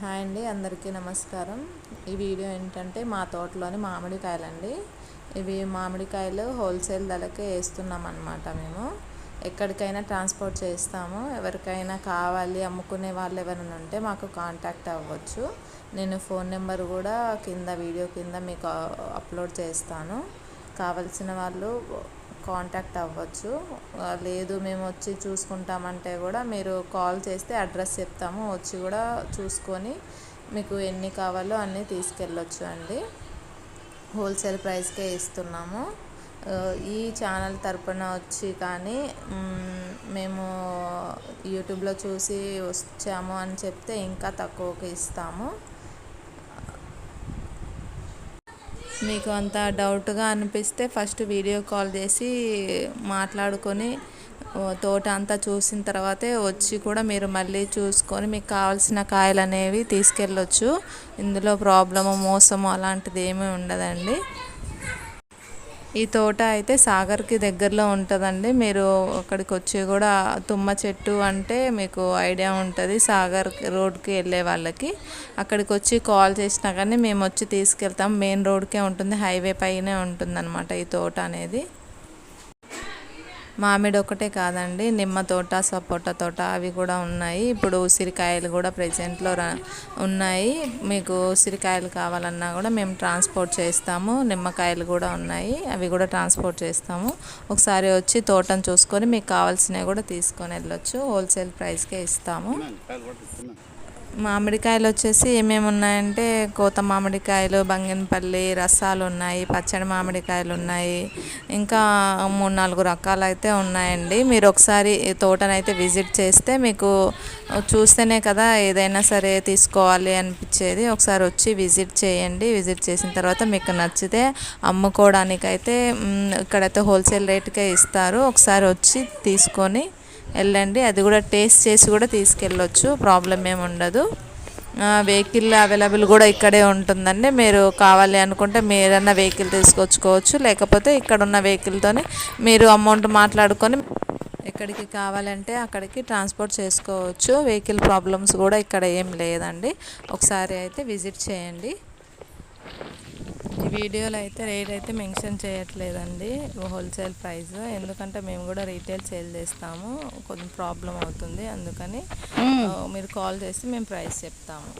Hi అండి, అందరికీ నమస్కారం. ఈ వీడియో ఏంటంటే మా తోటలోని మామిడికాయలండి. ఇవి మామిడికాయలు హోల్సేల్ ధరకే వేస్తున్నాం అన్నమాట. మేము ఎక్కడికైనా ట్రాన్స్పోర్ట్ చేస్తాము. ఎవరికైనా కావాలి అమ్ముకునే వాళ్ళు ఎవరైనా ఉంటే మాకు కాంటాక్ట్ అవ్వచ్చు. నేను ఫోన్ నెంబర్ కూడా వీడియో కింద మీకు అప్లోడ్ చేస్తాను. కావలసిన వాళ్ళు కాంటాక్ట్ అవ్వచ్చు. లేదు మేము వచ్చి చూసుకుంటామంటే కూడా మీరు కాల్ చేస్తే అడ్రస్ చెప్తాము, వచ్చి కూడా చూసుకొని మీకు ఎన్ని కావాలో అన్నీ తీసుకెళ్ళొచ్చు అండి. హోల్సేల్ ప్రైస్కే ఇస్తున్నాము. ఈ ఛానల్ తరపున వచ్చి కానీ మేము యూట్యూబ్లో చూసి వచ్చాము అని చెప్తే ఇంకా తక్కువకి ఇస్తాము. మీకు అంత డౌట్గా అనిపిస్తే ఫస్ట్ వీడియో కాల్ చేసి మాట్లాడుకొని తోట అంతా చూసిన తర్వాతే వచ్చి కూడా మీరు మళ్ళీ చూసుకొని మీకు కావాల్సిన కాయలు అనేవి తీసుకెళ్ళొచ్చు. ఇందులో ప్రాబ్లము మోసము అలాంటిది ఏమీ ఉండదండి. ఈ తోట అయితే సాగర్కి దగ్గరలో ఉంటుందండి. మీరు అక్కడికి వచ్చి కూడా తుమ్మ చెట్టు అంటే మీకు ఐడియా ఉంటుంది. సాగర్ రోడ్కి వెళ్ళే వాళ్ళకి అక్కడికి వచ్చి కాల్ చేసినా కానీ మేము వచ్చి తీసుకెళ్తాం. మెయిన్ రోడ్కే ఉంటుంది, హైవే పైనే ఉంటుందన్నమాట ఈ తోట అనేది. మామిడి ఒకటే కాదండి, నిమ్మ తోట, సపోటా తోట అవి కూడా ఉన్నాయి. ఇప్పుడు ఉసిరికాయలు కూడా ప్రెజెంట్లో ఉన్నాయి. మీకు ఉసిరికాయలు కావాలన్నా కూడా మేము ట్రాన్స్పోర్ట్ చేస్తాము. నిమ్మకాయలు కూడా ఉన్నాయి, అవి కూడా ట్రాన్స్పోర్ట్ చేస్తాము. ఒకసారి వచ్చి తోటను చూసుకొని మీకు కావాల్సినవి కూడా తీసుకొని వెళ్ళొచ్చు. హోల్సేల్ ప్రైస్కే ఇస్తాము. మామిడికాయలు వచ్చేసి ఏమేమి ఉన్నాయంటే కోత మామిడికాయలు, బంగినపల్లి రసాలు ఉన్నాయి, పచ్చడి మామిడికాయలు ఉన్నాయి, ఇంకా 3-4 రకాలు అయితే ఉన్నాయండి. మీరు ఒకసారి తోటనైతే విజిట్ చేస్తే మీకు చూస్తేనే కదా ఏదైనా సరే తీసుకోవాలి అనిపించేది. ఒకసారి వచ్చి విజిట్ చేయండి. విజిట్ చేసిన తర్వాత మీకు నచ్చితే అమ్ముకోవడానికైతే ఇక్కడైతే హోల్సేల్ రేటుకే ఇస్తారు. ఒకసారి వచ్చి తీసుకొని వెళ్ళండి. అది కూడా టేస్ట్ చేసి కూడా తీసుకెళ్ళొచ్చు, ప్రాబ్లం ఏమి ఉండదు. వెహికల్ అవైలబుల్ కూడా ఇక్కడే ఉంటుందండి. మీరు కావాలి అనుకుంటే మీరన్నా వెహికల్ తీసుకొచ్చుకోవచ్చు, లేకపోతే ఇక్కడ ఉన్న వెహికల్తోనే మీరు అమౌంట్ మాట్లాడుకొని ఎక్కడికి కావాలంటే అక్కడికి ట్రాన్స్పోర్ట్ చేసుకోవచ్చు. వెహికల్ ప్రాబ్లమ్స్ కూడా ఇక్కడ ఏం లేదండి. ఒకసారి అయితే విజిట్ చేయండి. ఈ వీడియోలో అయితే రేట్ అయితే మెన్షన్ చేయట్లేదండి, హోల్సేల్ ప్రైస్. ఎందుకంటే మేము కూడా రీటైల్ సేల్ చేస్తాము, కొంచెం ప్రాబ్లం అవుతుంది. అందుకని మీరు కాల్ చేసి మేము ప్రైస్ చెప్తాము.